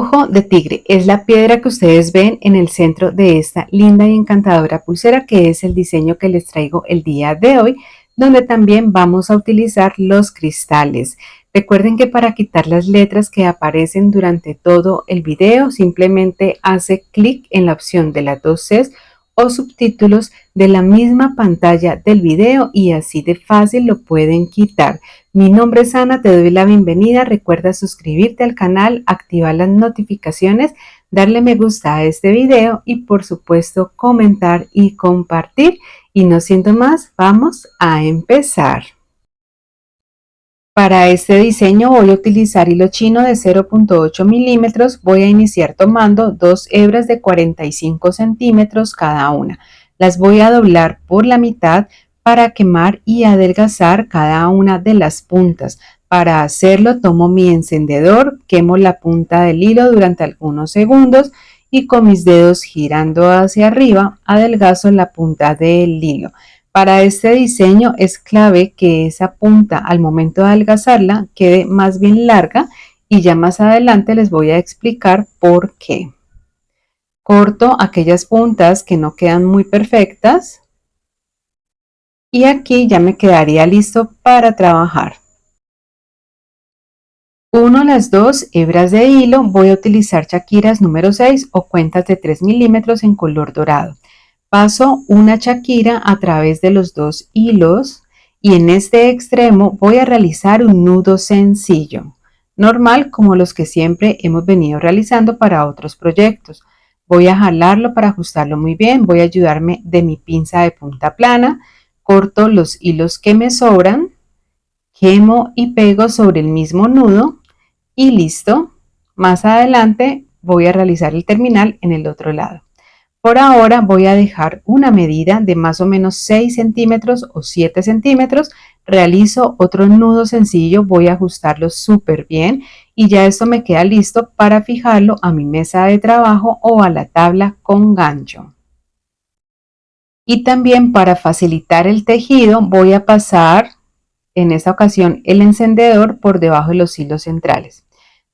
Ojo de tigre es la piedra que ustedes ven en el centro de esta linda y encantadora pulsera, que es el diseño que les traigo el día de hoy, donde también vamos a utilizar los cristales. Recuerden que para quitar las letras que aparecen durante todo el video, simplemente hace clic en la opción de las dos Cs o subtítulos de la misma pantalla del video y así de fácil lo pueden quitar. Mi nombre es Ana, te doy la bienvenida. Recuerda suscribirte al canal, activar las notificaciones, darle me gusta a este video y por supuesto comentar y compartir. Y no siendo más, vamos a empezar. Para este diseño voy a utilizar hilo chino de 0.8 milímetros. Voy a iniciar tomando dos hebras de 45 centímetros cada una. Las voy a doblar por la mitad para quemar y adelgazar cada una de las puntas. Para hacerlo tomo mi encendedor, quemo la punta del hilo durante algunos segundos y con mis dedos girando hacia arriba adelgazo la punta del hilo. Para este diseño es clave que esa punta al momento de adelgazarla quede más bien larga y ya más adelante les voy a explicar por qué. Corto aquellas puntas que no quedan muy perfectas y aquí ya me quedaría listo para trabajar. Uno las dos hebras de hilo, voy a utilizar chaquiras número 6 o cuentas de 3 milímetros en color dorado. Paso una chaquira a través de los dos hilos y en este extremo voy a realizar un nudo sencillo, normal como los que siempre hemos venido realizando para otros proyectos. Voy a jalarlo para ajustarlo muy bien, voy a ayudarme de mi pinza de punta plana, corto los hilos que me sobran, quemo y pego sobre el mismo nudo y listo. Más adelante voy a realizar el terminal en el otro lado. Por ahora voy a dejar una medida de más o menos 6 centímetros o 7 centímetros. Realizo otro nudo sencillo, voy a ajustarlo súper bien y ya esto me queda listo para fijarlo a mi mesa de trabajo o a la tabla con gancho. Y también para facilitar el tejido voy a pasar en esta ocasión el encendedor por debajo de los hilos centrales.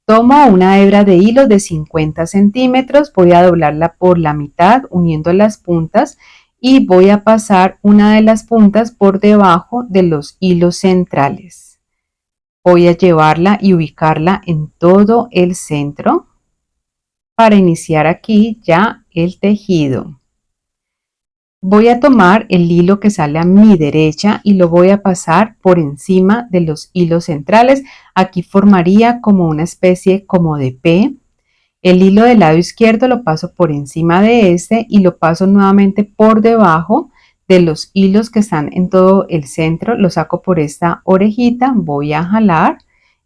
Tomo una hebra de hilo de 50 centímetros, voy a doblarla por la mitad uniendo las puntas y voy a pasar una de las puntas por debajo de los hilos centrales. Voy a llevarla y ubicarla en todo el centro para iniciar aquí ya el tejido. Voy a tomar el hilo que sale a mi derecha y lo voy a pasar por encima de los hilos centrales. Aquí formaría como una especie como de P. El hilo del lado izquierdo lo paso por encima de este y lo paso nuevamente por debajo de los hilos que están en todo el centro. Lo saco por esta orejita, voy a jalar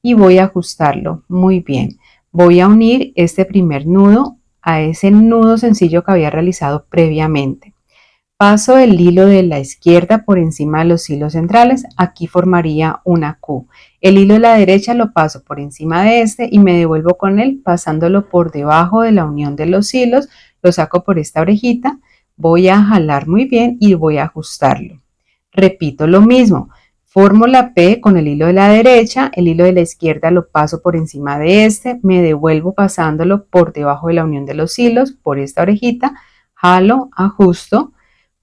y voy a ajustarlo muy bien. Voy a unir este primer nudo a ese nudo sencillo que había realizado previamente. Paso el hilo de la izquierda por encima de los hilos centrales, aquí formaría una Q. El hilo de la derecha lo paso por encima de este y me devuelvo con él pasándolo por debajo de la unión de los hilos, lo saco por esta orejita, voy a jalar muy bien y voy a ajustarlo. Repito lo mismo, formo la P con el hilo de la derecha, el hilo de la izquierda lo paso por encima de este, me devuelvo pasándolo por debajo de la unión de los hilos, por esta orejita, jalo, ajusto.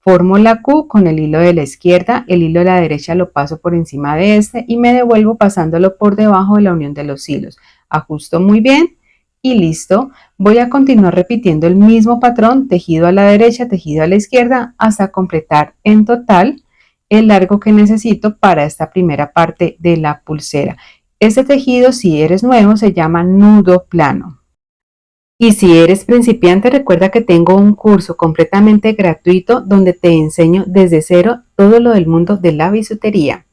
Formo la Q con el hilo de la izquierda, el hilo de la derecha lo paso por encima de este y me devuelvo pasándolo por debajo de la unión de los hilos. Ajusto muy bien y listo. Voy a continuar repitiendo el mismo patrón, tejido a la derecha, tejido a la izquierda, hasta completar en total el largo que necesito para esta primera parte de la pulsera. Este tejido, si eres nuevo, se llama nudo plano. Y si eres principiante, recuerda que tengo un curso completamente gratuito donde te enseño desde cero todo lo del mundo de la bisutería.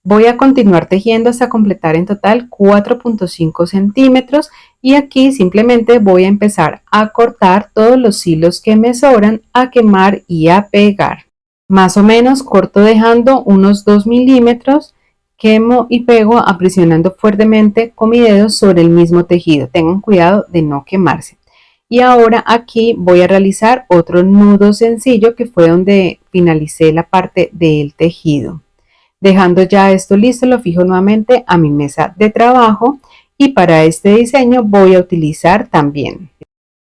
Voy a continuar tejiendo hasta completar en total 4.5 centímetros y aquí simplemente voy a empezar a cortar todos los hilos que me sobran, a quemar y a pegar. Más o menos corto dejando unos 2 milímetros. Quemo y pego aprisionando fuertemente con mi dedo sobre el mismo tejido. Tengan cuidado de no quemarse. Y ahora aquí voy a realizar otro nudo sencillo que fue donde finalicé la parte del tejido. Dejando ya esto listo, lo fijo nuevamente a mi mesa de trabajo Y para este diseño voy a utilizar también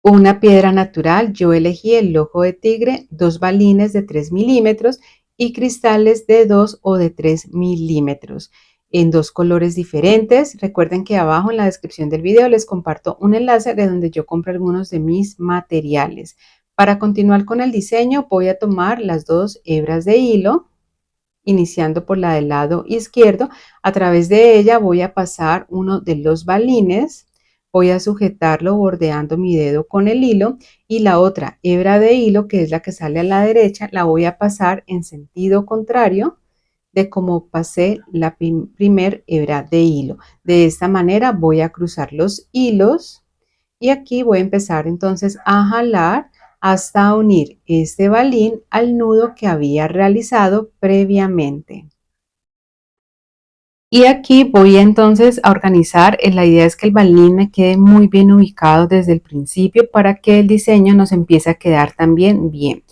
una piedra natural. Yo elegí el ojo de tigre, 2 balines de 3 milímetros y cristales de 2 o de 3 milímetros en 2 colores diferentes. Recuerden que abajo en la descripción del video les comparto un enlace de donde yo compré algunos de mis materiales. Para continuar con el diseño voy a tomar las 2 hebras de hilo, iniciando por la del lado izquierdo. A través de ella voy a pasar uno de los balines, voy a sujetarlo bordeando mi dedo con el hilo y la otra hebra de hilo, que es la que sale a la derecha, la voy a pasar en sentido contrario de como pasé la primer hebra de hilo. De esta manera voy a cruzar los hilos y aquí voy a empezar entonces a jalar hasta unir este balín al nudo que había realizado previamente. Y aquí voy entonces a organizar, la idea es que el balín me quede muy bien ubicado desde el principio para que el diseño nos empiece a quedar también bien.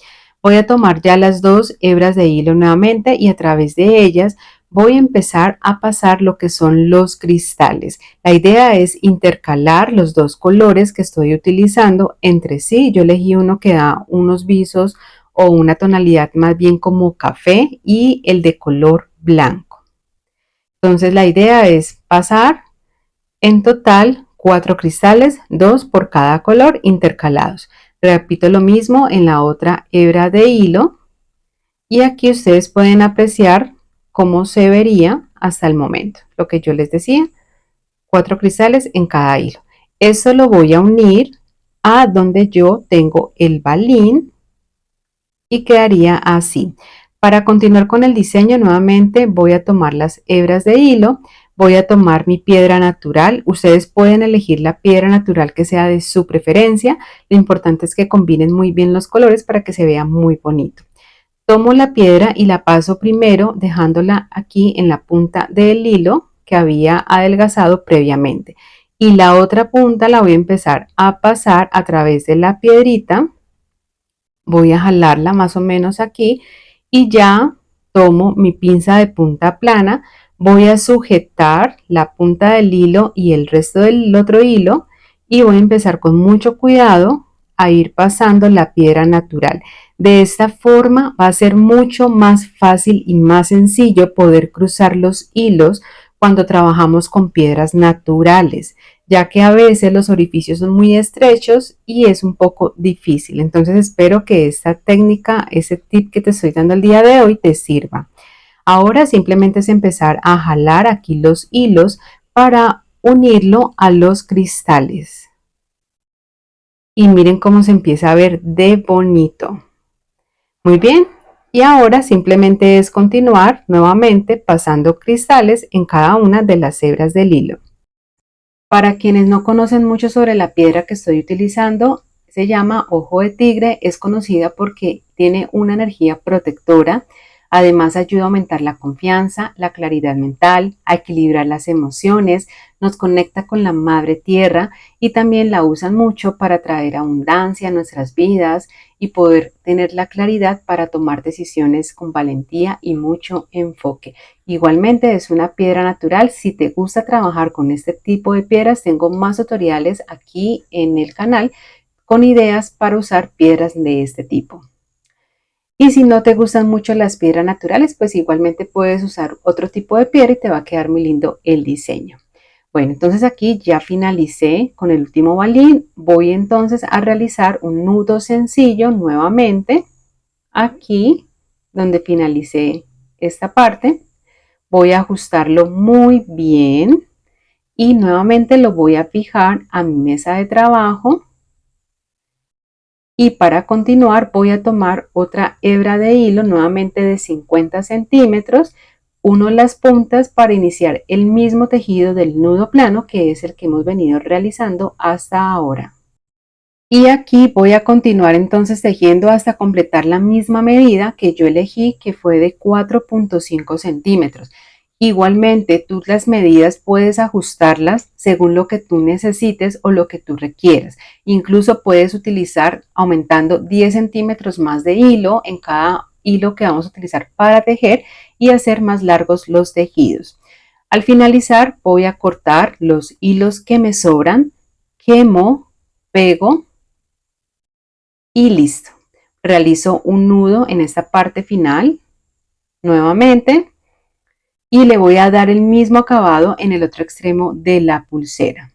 Voy a tomar ya las 2 hebras de hilo nuevamente y a través de ellas voy a empezar a pasar lo que son los cristales. La idea es intercalar los 2 colores que estoy utilizando entre sí. Yo elegí uno que da unos visos o una tonalidad más bien como café y el de color blanco. Entonces la idea es pasar en total 4 cristales, 2 por cada color intercalados. Repito lo mismo en la otra hebra de hilo y aquí ustedes pueden apreciar cómo se vería hasta el momento. Lo que yo les decía, 4 cristales en cada hilo. Eso lo voy a unir a donde yo tengo el balín y quedaría así. Para continuar con el diseño, nuevamente voy a tomar las hebras de hilo, voy a tomar mi piedra natural. Ustedes pueden elegir la piedra natural que sea de su preferencia. Lo importante es que combinen muy bien los colores para que se vea muy bonito. Tomo la piedra y la paso primero dejándola aquí en la punta del hilo que había adelgazado previamente. Y la otra punta la voy a empezar a pasar a través de la piedrita. Voy a jalarla más o menos aquí y ya tomo mi pinza de punta plana, voy a sujetar la punta del hilo y el resto del otro hilo y voy a empezar con mucho cuidado a ir pasando la piedra natural. De esta forma va a ser mucho más fácil y más sencillo poder cruzar los hilos cuando trabajamos con piedras naturales, ya que a veces los orificios son muy estrechos y es un poco difícil. Entonces espero que esta técnica, ese tip que te estoy dando el día de hoy te sirva. Ahora simplemente es empezar a jalar aquí los hilos para unirlo a los cristales. Y miren cómo se empieza a ver de bonito. Muy bien. Y ahora simplemente es continuar nuevamente pasando cristales en cada una de las hebras del hilo. Para quienes no conocen mucho sobre la piedra que estoy utilizando, se llama ojo de tigre, es conocida porque tiene una energía protectora, además ayuda a aumentar la confianza, la claridad mental, a equilibrar las emociones, nos conecta con la madre tierra y también la usan mucho para traer abundancia a nuestras vidas y poder tener la claridad para tomar decisiones con valentía y mucho enfoque. Igualmente es una piedra natural. Si te gusta trabajar con este tipo de piedras, tengo más tutoriales aquí en el canal con ideas para usar piedras de este tipo. Y si no te gustan mucho las piedras naturales, pues igualmente puedes usar otro tipo de piedra y te va a quedar muy lindo el diseño. Bueno, entonces aquí ya finalicé con el último balín. Voy entonces a realizar un nudo sencillo nuevamente aquí donde finalicé esta parte. Voy a ajustarlo muy bien y nuevamente lo voy a fijar a mi mesa de trabajo. Y para continuar voy a tomar otra hebra de hilo nuevamente de 50 centímetros, uno las puntas para iniciar el mismo tejido del nudo plano que es el que hemos venido realizando hasta ahora. Y aquí voy a continuar entonces tejiendo hasta completar la misma medida que yo elegí, que fue de 4.5 centímetros. Igualmente, tú las medidas puedes ajustarlas según lo que tú necesites o lo que tú requieras. Incluso puedes utilizar aumentando 10 centímetros más de hilo en cada hilo que vamos a utilizar para tejer y hacer más largos los tejidos. Al finalizar voy a cortar los hilos que me sobran, quemo, pego y listo. Realizo un nudo en esta parte final nuevamente y le voy a dar el mismo acabado en el otro extremo de la pulsera.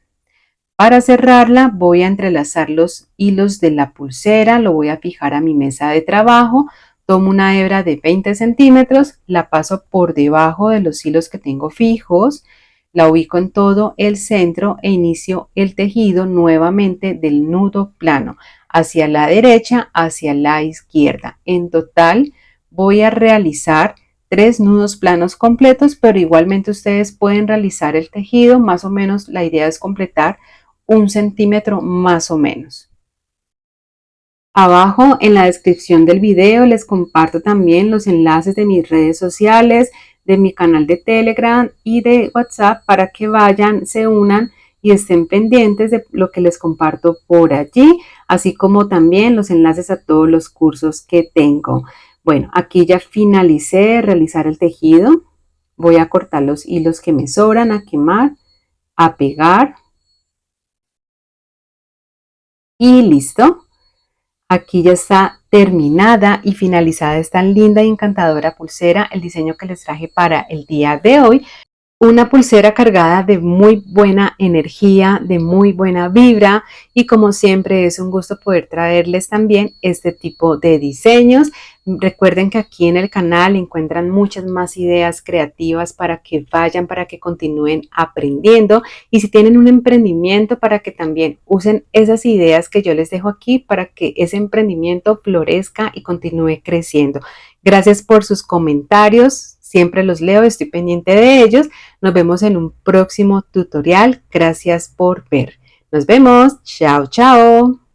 Para cerrarla voy a entrelazar los hilos de la pulsera, lo voy a fijar a mi mesa de trabajo, tomo una hebra de 20 centímetros, la paso por debajo de los hilos que tengo fijos, la ubico en todo el centro e inicio el tejido nuevamente del nudo plano, hacia la derecha, hacia la izquierda. En total voy a realizar 3 nudos planos completos, pero igualmente ustedes pueden realizar el tejido, más o menos la idea es completar 1 centímetro más o menos. Abajo en la descripción del video les comparto también los enlaces de mis redes sociales, de mi canal de Telegram y de WhatsApp para que vayan, se unan y estén pendientes de lo que les comparto por allí, así como también los enlaces a todos los cursos que tengo. Bueno, aquí ya finalicé de realizar el tejido. Voy a cortar los hilos que me sobran, a quemar, a pegar y listo. Aquí ya está terminada y finalizada esta linda y encantadora pulsera, el diseño que les traje para el día de hoy. Una pulsera cargada de muy buena energía, de muy buena vibra y como siempre es un gusto poder traerles también este tipo de diseños. Recuerden que aquí en el canal encuentran muchas más ideas creativas para que vayan, para que continúen aprendiendo y si tienen un emprendimiento para que también usen esas ideas que yo les dejo aquí para que ese emprendimiento florezca y continúe creciendo. Gracias por sus comentarios, siempre los leo, estoy pendiente de ellos. Nos vemos en un próximo tutorial. Gracias por ver. Nos vemos. Chao, chao.